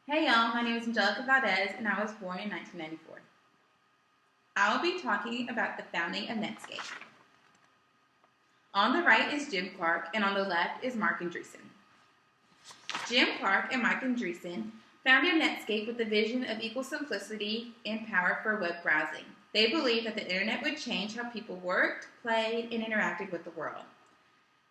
Hey y'all, my name is Angelica Valdez and I was born in 1994. I will be talking about the founding of Netscape. On the right is Jim Clark and on the left is Mark Andreessen. Jim Clark and Mike Andreessen founded Netscape with the vision of equal simplicity and power for web browsing. They believed that the internet would change how people worked, played, and interacted with the world.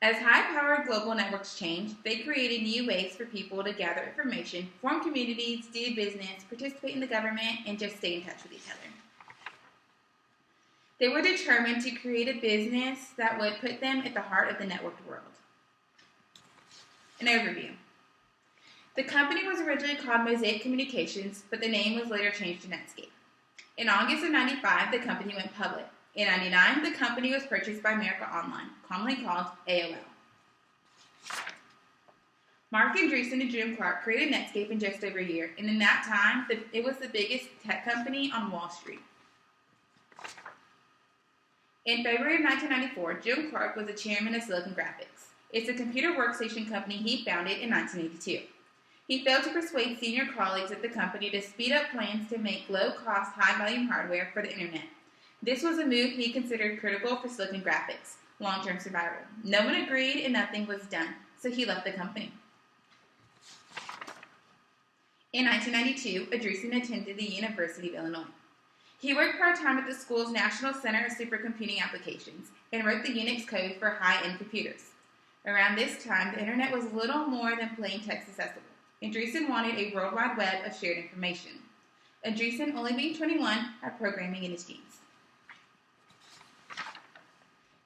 As high-powered global networks changed, they created new ways for people to gather information, form communities, do business, participate in the government, and just stay in touch with each other. They were determined to create a business that would put them at the heart of the networked world. An overview. The company was originally called Mosaic Communications, but the name was later changed to Netscape. In August of 1995, the company went public. In 1999, the company was purchased by America Online, commonly called AOL. Mark Andreessen and Jim Clark created Netscape in just over a year, and in that time, it was the biggest tech company on Wall Street. In February of 1994, Jim Clark was the chairman of Silicon Graphics. It's a computer workstation company he founded in 1982. He failed to persuade senior colleagues at the company to speed up plans to make low-cost, high-volume hardware for the internet. This was a move he considered critical for Silicon Graphics' long-term survival. No one agreed and nothing was done, so he left the company. In 1992, Andreessen attended the University of Illinois. He worked part-time at the school's National Center of Supercomputing Applications and wrote the Unix code for high-end computers. Around this time, the internet was little more than plain text accessible. Andreessen wanted a World Wide Web of shared information. Andreessen, only being 21, had programming in his genes.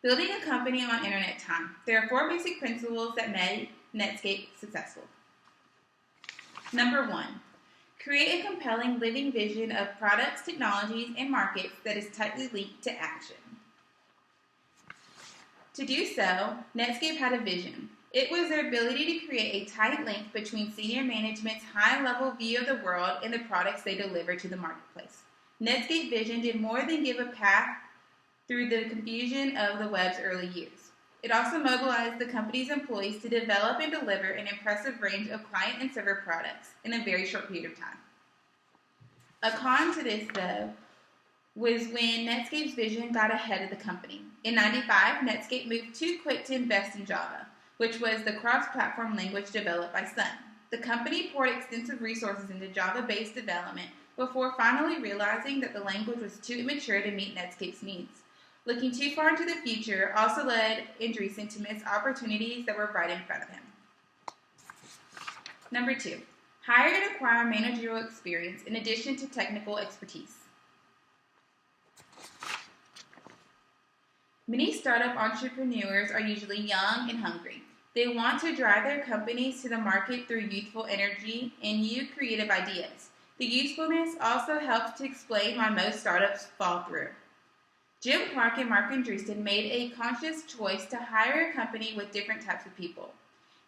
Building a company on internet time. There are 4 basic principles that made Netscape successful. Number 1, create a compelling living vision of products, technologies, and markets that is tightly linked to action. To do so, Netscape had a vision. It was their ability to create a tight link between senior management's high-level view of the world and the products they deliver to the marketplace. Netscape vision did more than give a path through the confusion of the web's early years. It also mobilized the company's employees to develop and deliver an impressive range of client and server products in a very short period of time. A con to this, though, was when Netscape's vision got ahead of the company. In 1995, Netscape moved too quick to invest in Java, which was the cross-platform language developed by Sun. The company poured extensive resources into Java-based development before finally realizing that the language was too immature to meet Netscape's needs. Looking too far into the future also led Andreessen to miss opportunities that were right in front of him. Number 2, hire and acquire managerial experience in addition to technical expertise. Many startup entrepreneurs are usually young and hungry. They want to drive their companies to the market through youthful energy and new creative ideas. The usefulness also helps to explain why most startups fall through. Jim Clark and Mark Andreessen made a conscious choice to hire a company with different types of people.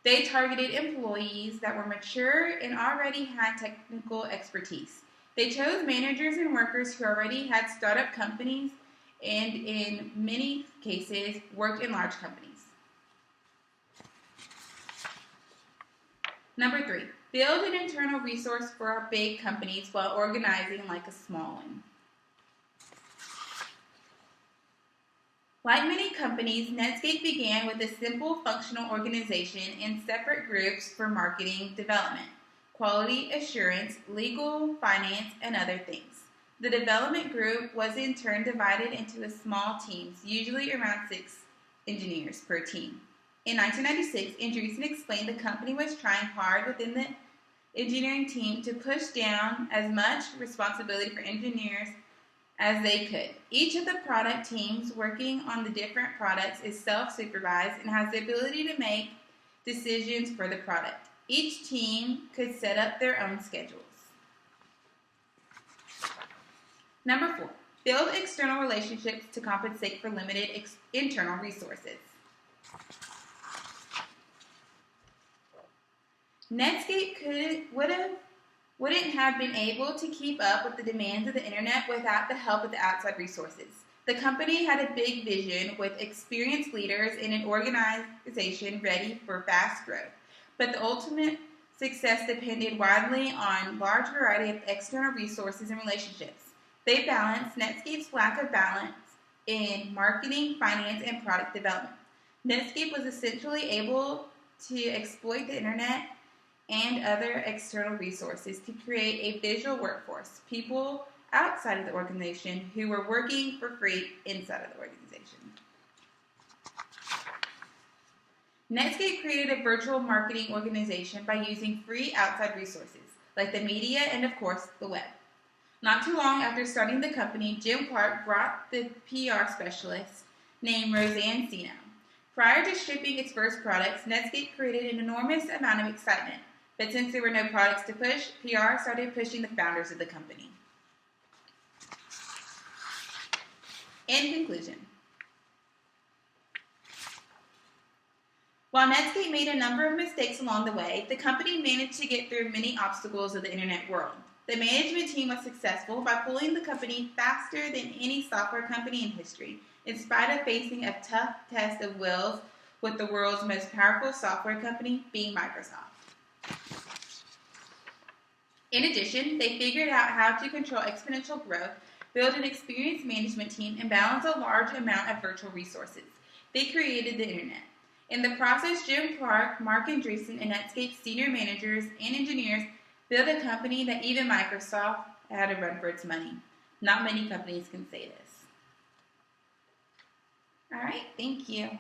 They targeted employees that were mature and already had technical expertise. They chose managers and workers who already had startup companies and, in many cases, worked in large companies. Number 3, build an internal resource for big companies while organizing like a small one. Like many companies, Netscape began with a simple functional organization and separate groups for marketing development, quality assurance, legal, finance, and other things. The development group was in turn divided into small teams, usually around 6 engineers per team. In 1996, Andreessen explained the company was trying hard within the engineering team to push down as much responsibility for engineers as they could. Each of the product teams working on the different products is self-supervised and has the ability to make decisions for the product. Each team could set up their own schedules. Number 4, build external relationships to compensate for limited internal resources. Netscape wouldn't have been able to keep up with the demands of the internet without the help of the outside resources. The company had a big vision with experienced leaders and an organization ready for fast growth, but the ultimate success depended widely on a large variety of external resources and relationships. They balanced Netscape's lack of balance in marketing, finance, and product development. Netscape was essentially able to exploit the internet and other external resources to create a visual workforce, people outside of the organization who were working for free inside of the organization. Netscape created a virtual marketing organization by using free outside resources, like the media and, of course, the web. Not too long after starting the company, Jim Clark brought the PR specialist named Roseanne Sino. Prior to shipping its first products, Netscape created an enormous amount of excitement. But since there were no products to push, PR started pushing the founders of the company. In conclusion, while Netscape made a number of mistakes along the way, the company managed to get through many obstacles of the internet world. The management team was successful by pulling the company faster than any software company in history, in spite of facing a tough test of wills with the world's most powerful software company being Microsoft. In addition, they figured out how to control exponential growth, build an experienced management team, and balance a large amount of virtual resources. They created the internet. In the process, Jim Clark, Mark Andreessen, and Netscape's senior managers and engineers built a company that even Microsoft had to run for its money. Not many companies can say this. All right, thank you.